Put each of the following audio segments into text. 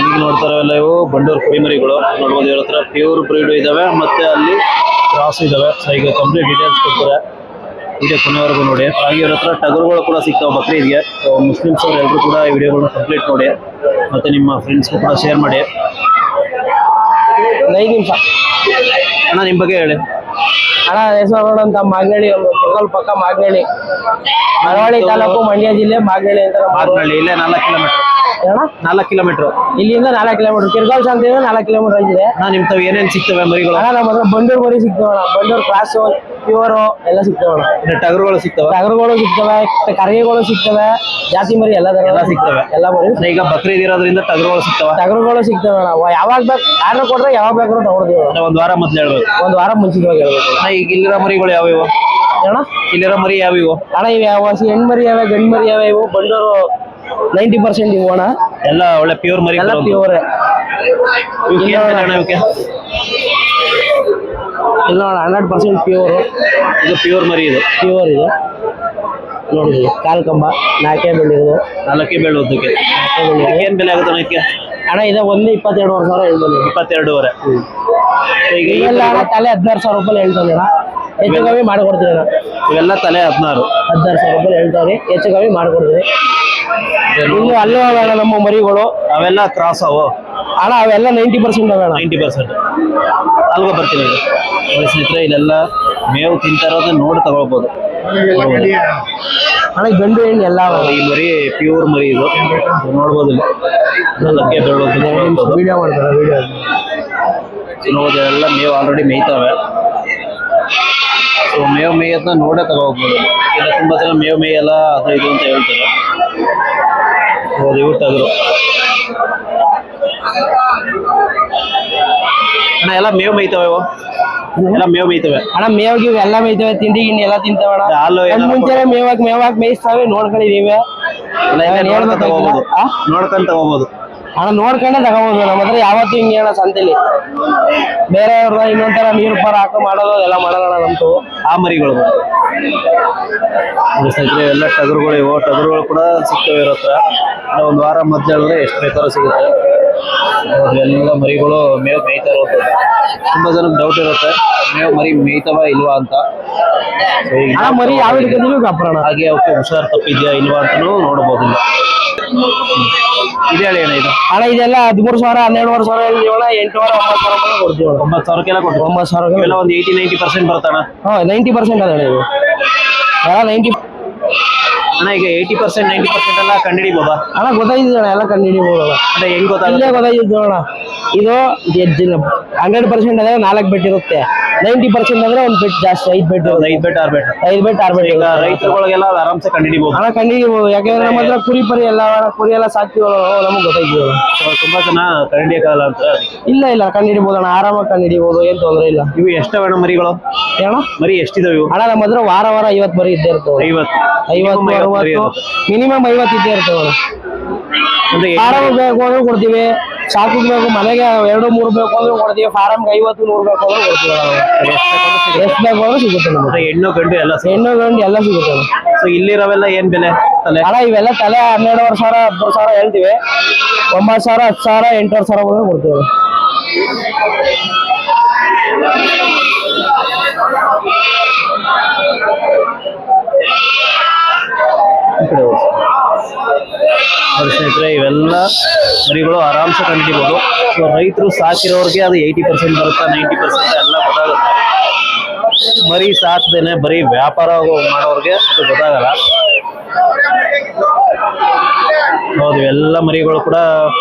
ಈಗ ನೋಡ್ತಾರಲ್ಲ ಇವು ಬಂಡೂರು ಕುರಿಮರಿಗಳು ನೋಡ್ಬೋದು. ಇವ್ರ ಹತ್ರ ಪ್ಯೂರ್ ಬ್ರೀಡ್ ಇದಾವೆ ಮತ್ತೆ ಅಲ್ಲಿ ಕ್ರಾಸ್ ಇದಾವೆ. ಸೊ ಈಗ ಕಂಪ್ಲೀಟ್ ಡೀಟೇಲ್ಸ್ ಕೊಡ್ತಾರೆ ವಿಡಿಯೋ ಕೊನೆವರೆಗೂ ನೋಡಿ. ಹಾಗೆ ಇವ್ರ ಹತ್ರ ಟಗರುಗಳು ಕೂಡ ಸಿಗ್ತಾವೆ ಬಕ್ರೀದ್ಗೆ. ಮುಸ್ಲಿಮ್ಸ್ ಅವರು ಎಲ್ಲರೂ ಕೂಡ ಈ ವಿಡಿಯೋಗಳನ್ನ ಕಂಪ್ಲೀಟ್ ನೋಡಿ ಮತ್ತೆ ನಿಮ್ಮ ಫ್ರೆಂಡ್ಸ್ಗೂ ಕೂಡ ಶೇರ್ ಮಾಡಿ. 5 ನಿಮಿಷ ಅಣ್ಣ ನಿಮ್ಮ ಬಗ್ಗೆ ಹೇಳಿ. ಅಣ್ಣ ಹೆಸರು ಅಂತ ಮಾಗನಹಳ್ಳಿ, ಕೆಂಗಲ್ ಪಕ್ಕ ಮಾಗನಹಳ್ಳಿ, ಮಳವಳ್ಳಿ ತಾಲೂಕು, ಮಂಡ್ಯ ಜಿಲ್ಲೆ, ಮಾಗನಹಳ್ಳಿ ಅಂತ. ಮಾಗನಹಳ್ಳಿ ಇಲ್ಲೇ 4 ಕಿಲೋಮೀಟರ್. 4 ಕಿಲೋಮೀಟರ್ ಇಲ್ಲಿಂದ 4 ಕಿಲೋಮೀಟರ್. ಕಿರ್ಗಾಲ್ ಅಂತ 4 ಕಿಲೋಮೀಟರ್ ಆಗಿದೆ. ನಿಮ್ ತಾವ್ ಏನೇನ್ ಸಿಗ್ತವೆ ಮರಿಗಳು? ಅಣ್ಣ ನಮ್ಮ ಹತ್ರ ಬಂಡೂರು ಮರಿ ಸಿಗ್ತವಣ್ಣ, ಬಂಡೂರು ಕ್ರಾಸು, ಪ್ಯೂರು ಎಲ್ಲ ಸಿಗ್ತವಣ್ಣ. ಟಗರುಗಳು ಸಿಗ್ತವೆ? ಟಗರುಗಳು ಸಿಗ್ತವೆ, ಕರಿಗೆಗಳು ಸಿಗ್ತವೆ, ಜಾತಿ ಮರಿ ಎಲ್ಲ ಸಿಗ್ತವೆ. ಎಲ್ಲ ಮರಿ ಈಗ ಬಕ್ರೀದ್ ಇರೋದ್ರಿಂದ ಟಗರುಗಳು ಸಿಗ್ತವೆ? ಟಗರುಗಳು ಸಿಗ್ತವೆ ಅಣ್ಣ. ಯಾವಾಗ ಬೇಕು ಆರ್ಡರ್ ಕೊಟ್ರೆ ಯಾವಾಗ ಬೇಕಾದ್ರೂ ತಗೊಳ್ತೀವಿ. ಒಂದ್ ವಾರ ಮೊದ್ಲು ಹೇಳ್ಬೇಕು? ಒಂದ್ ವಾರ ಮುಂಚಿತವಾಗಿ ಹೇಳ್ಬೇಕು. ಈಗ ಇಲ್ಲಿರೋ ಮರಿಗಳು ಯಾವ್ಯಾವ ಅಣ್ಣ? ಇಲ್ಲಿರೋ ಮರಿ ಯಾವ್ಯಾವ ಅಣ್ಣ? ಇವು ಯಾವ ಹೆಣ್ಣು ಮರಿ ಯಾವೆ, ಗಂಡು ಮರಿ ಯಾವೆ? ಇವು ಬಂಡೂರು 90% ಇವು ಅಣ್ಣ. ಎಲ್ಲ ಒಳ್ಳೆ ಪ್ಯೂರ್ ಮರಿ? ಎಲ್ಲ ಪ್ಯೂರ್. ಇಲ್ಲ ಅಣ್ಣ 100% ಪ್ಯೂರ್. ಇದು ಪ್ಯೂರ್ ಮರಿ? ಇದು ಪ್ಯೂರ್ ಇದು ನೋಡಿ. ಕಾಲ್ ಕಂಬ 4 ಬೆಳ್ಳಿರೋದು. 4 ಬೆಳ್ಳುದ್ದಕ್ಕೆ ಏನ್ ಬೆಲೆ ಆಗುತ್ತೆ ಅಣ್ಣಕ್ಕೆ? ಅಣ್ಣ ಇದೆ ಒಂದು 22,000 ಹೇಳ್ತಾನೆ. 22,500. ಈಗ ಎಲ್ಲ ಅಣ್ಣ ತಲೆ 16,000 ರೂಪಾಯಿ ಹೇಳ್ತಾನೆ ಅಣ್ಣ. ಹೆಚ್ಚು ಕಮ್ಮಿ ಮಾಡ್ಕೊಡ್ತೀವಿ ಅಣ್ಣ. ಇವೆಲ್ಲ ತಲೆ 16,000 ರೂಪಾಯಿ ಹೇಳ್ತಾವೆ. ಹೆಚ್ಚು ಕಮ್ಮಿ ಮಾಡ್ಕೊಡ್ತೀವಿ. ಇನ್ನು ಅಲ್ಲೂ ಅಣ್ಣ ನಮ್ಮ ಮರಿಗಳು ಅವೆಲ್ಲ ಕ್ರಾಸ್ ಅವು ಅಣ್ಣ. ಅವೆಲ್ಲ 90% ಅವೆ ಅಣ್ಣ. 90%. ಅಲ್ವಾ ಬರ್ತೀನಿ ಈಗ ಸ್ನೇಹಿತರೆ. ಇಲ್ಲೆಲ್ಲ ಮೇವು ತಿಂತಾರೋದ ನೋಡಿ ತಗೊಳ್ಬೋದು ಅಣ್ಣ. ಗಂಡು ಹೆಣ್ಣು ಎಲ್ಲ ಈ ಮರಿ ಪ್ಯೂರ್ ಮರಿ ಇದು ನೋಡ್ಬೋದು. ವಿಡಿಯೋ ಮಾಡ್ತಾರೆ. ವಿಡಿಯೋ ನೋಡೋದು ಎಲ್ಲ ಮೇವು ಆಲ್ರೆಡಿ ಮೇಯ್ತಾವೆ. ಸೊ ಮೇವು ಮೇಯತ್ನ ನೋಡೇ ತಗೋಬೋದು. ಇಲ್ಲ ತುಂಬಾ ಜನ ಮೇವು ಮೇಯಲ್ಲ ಅದು ಇದು ಅಂತ ಹೇಳ್ತಾರೆ. ಹೌದು ಇವು ಟಗರು ಅಣ್ಣ. ಎಲ್ಲ ಮೇವು ಮೇಯ್ತವೆ ಇವು? ಎಲ್ಲ ಮೇವು ಮೇಯ್ತವೆ ಅಣ್ಣ. ಮೇವಿಗೆ ಎಲ್ಲ ಮೇಯ್ತವೆ, ತಿಂಡಿ ಗಿಂಡಿ ಎಲ್ಲ ತಿಂತವೆ ಅಣ್ಣ. ಹಾಲು ಮುಂಚೆನೆ ಮೇವಾಕ್ ಮೇಯಿಸ್ತಾವೆ. ನೋಡ್ಕೊಳ್ಳಿ ನೀವೇ. ನೋಡ್ಕೊಂಡ್ ತಗೋಬಹುದು ಅಣ್ಣ. ನೋಡ್ಕೊಂಡೆ ತಗೋಬಹುದು. ನಮ್ಮ ಹತ್ರ ಯಾವತ್ತೂ ಹಿಂಗೆ ಅಣ್ಣ ಸಂತೆಲಿ ಬೇರೆಯವ್ರ ಇನ್ನೊಂಥರ ನೀರು ಪಾರ ಹಾಕೋ ಮಾಡೋದು ಎಲ್ಲ ಮಾಡೋಣ ನಮ್ದು. ಆ ಮರಿಗಳು ಸ್ನೇಹಿತರೆ ಎಲ್ಲ ಟಗರುಗಳು ಇವು. ಟಗರುಗಳು ಕೂಡ ಸಿಗ್ತವೆ ಇರೋ ಹತ್ರ. ಒಂದು ವಾರ ಮೊದಲೇ ಎಷ್ಟು ಬೇಕಾದ್ರೂ ಸಿಗುತ್ತೆ. ಎಲ್ಲ ಮರಿಗಳು ಮೇವು ಮೇಯ್ತಾ ಇರುತ್ತೆ. ತುಂಬಾ ಜನಕ್ಕೆ ಡೌಟ್ ಇರುತ್ತೆ ಮೇವು ಮರಿ ಮೇಯ್ತವ ಇಲ್ವಾ ಅಂತ. ಮರಿ ಯಾವ ಹಿಡ್ಕೊಂಡಿದ್ವಿ ಕಪ್ಪಣ ಹಾಗೆ ಅವಕ್ಕೆ ಹುಷಾರು ತಪ್ಪಿದ್ಯಾ ಇಲ್ವಾ ಅಂತಲೂ ನೋಡ್ಬೋದು. ಇದೆ ಹೇಳಿ ಅಣ್ಣ ಇದು? ಅಣ್ಣ ಇದೆಲ್ಲ 13,000 12,000 ಹೇಳ್ತೀವಣ್ಣ. 8,000 9,000 ಕೊಡ್ತೀವಿ. 9,000 ಕೊಡ್ತೀವಿ. 9,000 ಎಲ್ಲ ಒಂದು 80-90% ಬರ್ತಣ್ಣ. 90% ಅದ ಇದು ಎಲ್ಲ 90 ಅಣ್ಣ. ಈಗ 80% 90% ಎಲ್ಲ ಕಂಡಿಡಿಬೋದಾ ಅಣ್ಣ? ಗೊತ್ತಾಯ್ತು ಅಣ್ಣ, ಎಲ್ಲ ಕಂಡಿಡಿಬೋದಲ್ಲ. ಅಂದ್ರೆ ಹೆಂಗ್ ಗೊತ್ತಾಗುತ್ತೆ? ಗೊತ್ತಾಯ್ತು ಅಣ್ಣ. ಇದು 100% ಅದೇ 4 ಬೆಟ್ ಇರುತ್ತೆ. 90% ಅಂದ್ರೆ ಒಂದು ಬೆಟ್ ಜಾಸ್ತಿ, 5 ಬೆಟ್ 5 ಬೆಟ್ 6 ಬೆಟ್ 5 ಬೆಟ್ 6 ಬೆಟ್. ಈಗ ರೈತರುಗಳಿಗೆಲ್ಲ ಆರಾಮ್ಸೆ ಕಂಡಿಡಿಬಹುದು ಅಣ್ಣ. ಕಂಡಿಡಿಬಹುದು. ಯಾಕಂದ್ರೆ ನಮ್ಮ ಹತ್ರ ಕುರಿ ಪರಿ ಎಲ್ಲ ಕುರಿ ಎಲ್ಲ ಸಾಕ್ತಿವಲ್ಲ, ನಮ್ಗೆ ಗೊತ್ತಾಯ್ತು. ತುಂಬಾ ಜನ ಕಂಡಿಡಿಯಕ್ಕಾಗಲ್ಲ ಅಂತ. ಇಲ್ಲ ಕಂಡಿಡಿಬಹುದು ಅಣ್ಣ, ಆರಾಮಾಗಿ ಕಂಡಿಡಿಬಹುದು, ಏನ್ ತೊಂದ್ರೆ ಇಲ್ಲ. ಇವು ಎಷ್ಟವೇಣ ಮರಿಗಳು? ಅಣ್ಣ ಮರಿ ಎಷ್ಟಿದಾವೆ ಇವು? ಅಣ್ಣ ನಮ್ಮ ಹತ್ರ ವಾರ 50 ಮರಿ ಇದ್ದೇ ಇರ್ತವೆ. 50 60 ಮಿನಿಮಮ್ 50 ಇದ್ದೇ ಇರ್ತವೆ. ಫಾರಮ್ ಬೇಕು ಅಂದ್ರೆ ಕೊಡ್ತೀವಿ, ಸಾಕು ಬೇಕು ಮನೆಗೆ 2-3 ಬೇಕು ಅಂದ್ರೆ ಕೊಡ್ತೀವಿ. ಫಾರಮ್ಗೆ 50-100 ಬೇಕು ಅಂದ್ರೆ ಕೊಡ್ತೀವಿ. ಎಷ್ಟು ಬೇಕು ಅಂದ್ರೆ ಸಿಗುತ್ತೆ ನಮ್ಗೆ. ಹೆಣ್ಣು ಗಂಡು ಎಲ್ಲ ಸಿಗುತ್ತೆ. ಸೊ ಇಲ್ಲಿರೋವೆಲ್ಲ ಏನ್ ಬೆಲೆ ತಲೆ? ಅಣ್ಣ ಇವೆಲ್ಲ ತಲೆ 12,000 13,000 ಹೇಳ್ತೀವಿ. 9,000 10,000 8,000 ಬಂದ್ರೆ ಕೊಡ್ತೀವಿ. ಸ್ನೇಹಿತರೆ ಇವೆಲ್ಲ ಮರಿಗಳು ಆರಾಮ್ಸೆ ಕಂಡಿಡಿಬಹುದು. ಸೊ ರೈತರು ಸಾಕಿರೋರಿಗೆ ಅದು 80% ಬರುತ್ತೆ, 90% ಎಲ್ಲ ಗೊತ್ತಾಗುತ್ತೆ. ಮರಿ ಸಾಕ್ದೇನೆ ಬರೀ ವ್ಯಾಪಾರ ಮಾಡೋರಿಗೆ ಅದು ಗೊತ್ತಾಗಲ್ಲ. ಹೌದು ಎಲ್ಲ ಮರಿಗಳು ಕೂಡ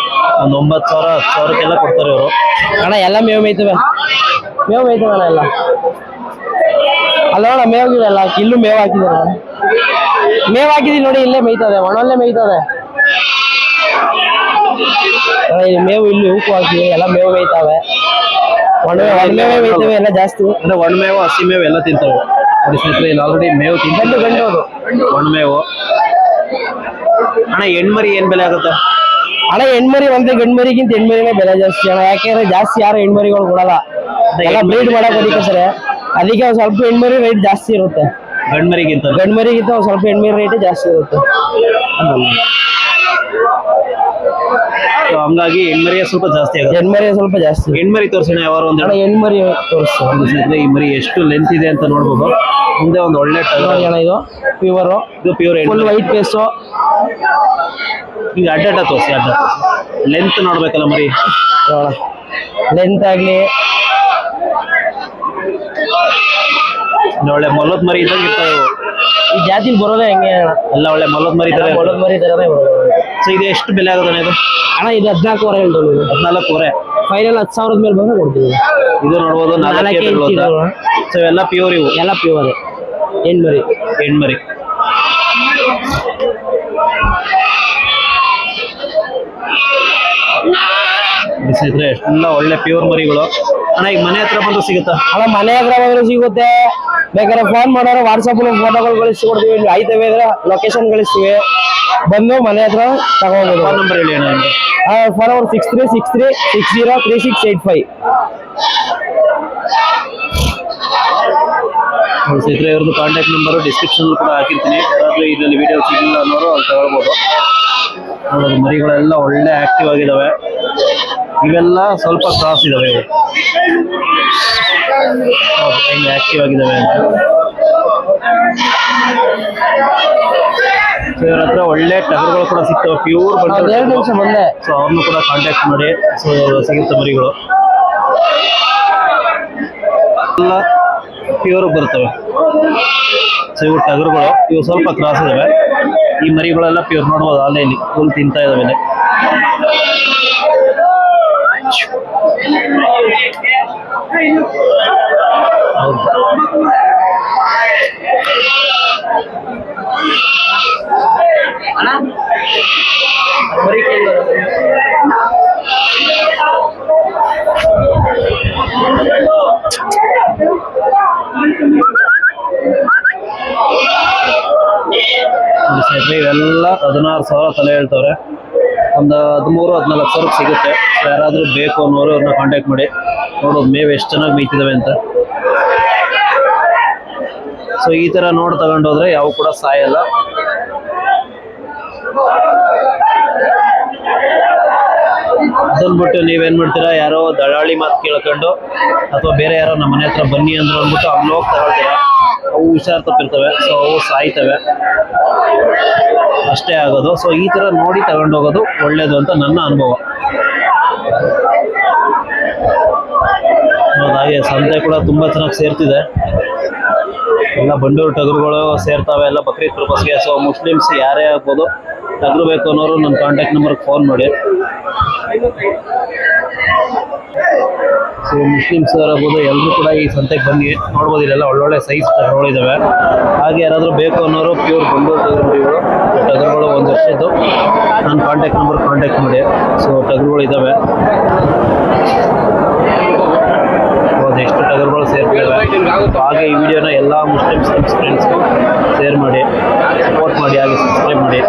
ಒಂದು 9,000 10,000 ಕೊಡ್ತಾರೆ ಇವರು. ಅಣ್ಣ ಎಲ್ಲ ಮೇವು ಮೇಯ್ತವೆ ಅಣ್ಣ. ಎಲ್ಲ ಅಲ್ಲ ಮೇವಿಲ್ಲ, ಇಲ್ಲೂ ಮೇವು ಹಾಕಿದ್ದಾರೆ. ಮೇವು ಹಾಕಿದೀವಿ ನೋಡಿ, ಇಲ್ಲೇ ಮೇಯ್ತದೆ, ಒಣಲ್ಲೇ ಮೇಯ್ತದೆ. ಮೇವು ಇಲ್ಲಿ ಹೂಕು ಹಾಕಿವಿ, ಎಲ್ಲ ಮೇವು ಮೇಯ್ತಾವೆ. ಒಣಮೇವೆ ಮೇಯ್ತವೆ ಎಲ್ಲ ಜಾಸ್ತಿ. ಅಂದ್ರೆ ಒಣಮೇವು ಹಸಿ ಮೇವು ಎಲ್ಲ ತಿಂತವೆ. ಸ್ನೇಹಿತರೆ ಇಲ್ಲಿ ಆಲ್ರೆಡಿ ಮೇವು ಗಂಡು ಒಣಮೇವು. ಅಣ್ಣ ಹೆಣ್ಮರಿ ಏನ್ ಬೆಲೆ ಆಗುತ್ತೆ? ಅಣ್ಣ ಹೆಣ್ಮರಿ ಒಂದೇ ಗಂಡ್ಮರಿಗಿಂತ ಹೆಣ್ಮರಿನೇ ಬೆಲೆ ಜಾಸ್ತಿ ಅಣ್ಣ. ಯಾಕೆಂದ್ರೆ ಜಾಸ್ತಿ ಯಾರು ಹೆಣ್ಮರಿಗಳು ಕೊಡಲ್ಲ, ಎಲ್ಲ ಬ್ರೀಡ್ ಮಾಡಕ್ ಅದಕ್ಕೆ ಅದಕ್ಕೆ ಒಂದ್ ಸ್ವಲ್ಪ ಹೆಣ್ಮರಿ ರೇಟ್ ಜಾಸ್ತಿ ಇರುತ್ತೆ. ಗಂಡ್ಮರಿಗಿಂತ ಒಂದ್ ಸ್ವಲ್ಪ ಹೆಣ್ಮರಿ ರೇಟ್ ಜಾಸ್ತಿ ಇರುತ್ತೆ. ಸೊ ಹಂಗಾಗಿ ಹೆಣ್ಮರಿಯ ಸ್ವಲ್ಪ ಜಾಸ್ತಿ ಆಗುತ್ತೆ. ಹೆಣ್ಮರಿ ಸ್ವಲ್ಪ ಜಾಸ್ತಿ. ಹೆಣ್ಮರಿ ತೋರಿಸಿನ ಯಾವಾರ ಒಂದು ಅಣ್ಣ ಹೆಣ್ಮರಿ ತೋರಿಸ್ತು. ಸ್ನೇಹಿತರೆ ಈ ಮರಿ ಎಷ್ಟು ಲೆಂತ್ ಇದೆ ಅಂತ ನೋಡ್ಬೋದು. ಮುಂದೆ ಒಂದು ಒಳ್ಳೆ ಟಗರು. ಅಣ್ಣ ಇದು ಪ್ಯೂರು, ಇದು ಪ್ಯೂರ್ ಫುಲ್ ವೈಟ್ ಪೇಸು. ಈಗ ಅಡ್ಡ ತೋರಿಸಿ, ಅಡ್ಡ ಲೆಂತ್ ನೋಡ್ಬೇಕಲ್ಲ ಮರಿ. ನೋಡ ಲೆಂತ್ ಆಗ್ಲಿ ಒಳ್ಳೆ ಮೊಲದ ಮರಿ ಇದ್ದಂಗೆ ಇರ್ತಾವೆ ಇವು. ಈ ಜಾತಿಲಿ ಬರೋದೇ ಹೆಂಗೆ ಅಣ್ಣ, ಎಲ್ಲ ಒಳ್ಳೆ ಮೊಲದ ಮರಿ ಇದಾವೆ. ಮೊಲದ ಮರಿ ತರದೇ ಬರೋದು. ಸೊ ಇದು ಎಷ್ಟು ಬೆಲೆ ಆಗೋದಣ್ಣ ಇದು? ಅಣ್ಣ ಇದು 14,000 ಹೇಳ್ತಾರೆ. 14,000 ಫೈನಲ್ 10,000 ಮೇಲೆ ಬಂದ್ರೆ ಕೊಡ್ತೀವಿ. ಇದು ನೋಡ್ಬೋದು 4 ಇಂಚ್. ಸೊ ಎಲ್ಲ ಪ್ಯೂರ್ ಇವು, ಎಲ್ಲ ಪ್ಯೂರ್ ಹೆಣ್ಮರಿ. ಹೆಣ್ಮರಿ. ಸ್ನೇಹಿತರೆ ಎಲ್ಲ ಒಳ್ಳೆ ಪ್ಯೂರ್ ಮರಿಗಳು. ಅಣ್ಣ ಈಗ ಮನೆ ಹತ್ರ ಬಂದು ಸಿಗುತ್ತಾ? ಅಣ್ಣ ಮನೆ ಹತ್ರ ಬಂದ್ರೆ ಸಿಗುತ್ತೆ. ಬೇಕಾದ್ರೆ ಫೋನ್ ಮಾಡೋರು ವಾಟ್ಸಪ್ ಫೋಟೋಗಳು ಕಳಿಸ್ಕೊಡ್ತೀವಿ. ಇಲ್ಲಿ ಆಯ್ತವೆ ಇದ್ರೆ ಲೊಕೇಶನ್ ಕಳಿಸ್ತೀವಿ, ಬಂದು ಮನೆ ಹತ್ರ ತಗೋಬೋದು. ಫೋನ್ ನಂಬರ್ ಹೇಳಿ ಅಣ್ಣ. Phone number 6363603685. ಸ್ನೇಹಿತರೆ ಇವ್ರದ್ದು ಕಾಂಟ್ಯಾಕ್ಟ್ ನಂಬರು ಡಿಸ್ಕ್ರಿಪ್ಷನ್ ಕೂಡ ಹಾಕಿರ್ತೀನಿ. ಯಾರಾದ್ರೂ ಇದರಲ್ಲಿ ವಿಡಿಯೋ ಸಿಗಲಿಲ್ಲ ಅನ್ನೋರು ಅಲ್ಲಿ ತಗೊಳ್ಬೋದು. ನೋಡೋದು ಮರಿಗಳೆಲ್ಲ ಒಳ್ಳೆ ಆಕ್ಟಿವ್ ಆಗಿದ್ದಾವೆ. ಇವೆಲ್ಲ ಸ್ವಲ್ಪ ಕ್ರಾಸ್ ಇದಾವೆ. ಇವು ಹೆಂಗೆ ಆಕ್ಟಿವ್ ಆಗಿದ್ದಾವೆ ಅಂತ. ಸೊ ಇವ್ರ ಹತ್ರ ಒಳ್ಳೆ ಟಗರುಗಳು ಕೂಡ ಸಿಗ್ತವೆ, ಪ್ಯೂರ್ ಬಂದು. 2 ನಿಮಿಷ ಬಂದೆ. ಸೊ ಅವ್ರನ್ನು ಕೂಡ ಕಾಂಟ್ಯಾಕ್ಟ್ ಮಾಡಿ. ಸೊ ಸಿಗುತ್ತೆ ಮರಿಗಳು ಎಲ್ಲ ಪ್ಯೂರ್ ಬರ್ತವೆ. ಸೊ ಇವು ಟಗರುಗಳು, ಇವು ಸ್ವಲ್ಪ ಕ್ರಾಸ್ ಇದಾವೆ. ಈ ಮರಿಗಳೆಲ್ಲ ಪ್ಯೂರ್ ನೋಡ್ಬೋದು. ಅಲ್ಲೇ ಇಲ್ಲಿ ಫುಲ್ ತಿಂತಾ ಇದಾವೆ. ಇವೆಲ್ಲ 16,000 ತಲೆ ಹೇಳ್ತವ್ರೆ. ಒಂದು 13-14 ಸಿಗುತ್ತೆ. ಯಾರಾದ್ರೂ ಬೇಕು ಅನ್ನೋರು ಅವ್ರನ್ನ ಕಾಂಟ್ಯಾಕ್ಟ್ ಮಾಡಿ. ನೋಡೋದು ಮೇವು ಎಷ್ಟು ಚೆನ್ನಾಗಿ ಮೇಯ್ತಿದಾವೆ ಅಂತ. ಸೊ ಈ ತರ ನೋಡಿ ತಗೊಂಡೋದ್ರೆ ಯಾವ ಕೂಡ ಸಾಯಲ್ಲ. ಅದನ್ನ ಬಿಟ್ಟು ನೀವೇನ್ ಮಾಡ್ತೀರಾ, ಯಾರೋ ದಳ್ಳಾಳಿ ಮಾತು ಕೇಳ್ಕೊಂಡು ಅಥವಾ ಬೇರೆ ಯಾರೋ ನಮ್ಮ ಮನೆ ಹತ್ರ ಬನ್ನಿ ಅಂದ್ರು ಅಂದ್ಬಿಟ್ಟು ಅಲ್ಲಿ ಹೋಗಿ ತಗೊಳ್ತೀರಾ, ಅವು ಹುಷಾರ್ ತಪ್ಪಿರ್ತವೆ. ಸೊ ಅವು ಸಾಯ್ತವೆ, ಅಷ್ಟೇ ಆಗೋದು. ಸೊ ಈ ತರ ನೋಡಿ ತಗೊಂಡೋಗೋದು ಒಳ್ಳೇದು ಅಂತ ನನ್ನ ಅನುಭವ. ಹಾಗೆ ಸಂತೆ ಕೂಡ ತುಂಬಾ ಚೆನ್ನಾಗಿ ಸೇರ್ತಿದೆ. ಎಲ್ಲ ಬಂಡೂರು ಟಗರುಗಳು ಸೇರ್ತಾವೆ ಎಲ್ಲ ಬಕ್ರೀದ್ ಪರ್ಪಸ್ಗೆ. ಸೊ ಮುಸ್ಲಿಮ್ಸ್ ಯಾರೇ ಆಗ್ಬೋದು, ಟಗರು ಬೇಕು ಅನ್ನೋರು ನನ್ನ ಕಾಂಟ್ಯಾಕ್ಟ್ ನಂಬರ್ಗೆ ಫೋನ್ ಮಾಡಿ. ಸೊ ಮುಸ್ಲಿಮ್ಸ್ ಆಗ್ಬೋದು ಎಲ್ಲರೂ ಕೂಡ ಈ ಸಂತೆಗೆ ಬನ್ನಿ. ನೋಡ್ಬೋದು ಇಲ್ಲೆಲ್ಲ ಒಳ್ಳೊಳ್ಳೆ ಸೈಜ್ ಟಗರುಗಳಿದ್ದಾವೆ. ಹಾಗೆ ಯಾರಾದರೂ ಬೇಕು ಅನ್ನೋರು ಪ್ಯೂರ್ ಬಂಡೂರು ಟಗರುಗಳು 1 ವರ್ಷದ್ದು ನನ್ನ ಕಾಂಟ್ಯಾಕ್ಟ್ ನಂಬರ್ ಕಾಂಟ್ಯಾಕ್ಟ್ ಮಾಡಿ. ಸೊ ಟಗರುಗಳು ಇದ್ದಾವೆ, ಎಷ್ಟು ಟಗರುಗಳು ಸೇರ್ತಿದ್ದಾವೆ. ಹಾಗೆ ಈ ವಿಡಿಯೋನ ಎಲ್ಲ ಮುಸ್ಲಿಮ್ಸ್ ಫ್ರೆಂಡ್ಸ್ಗೂ ಶೇರ್ ಮಾಡಿ, ಸಪೋರ್ಟ್ ಮಾಡಿ, ಹಾಗೆ ಸಬ್ಸ್ಕ್ರೈಬ್ ಮಾಡಿ.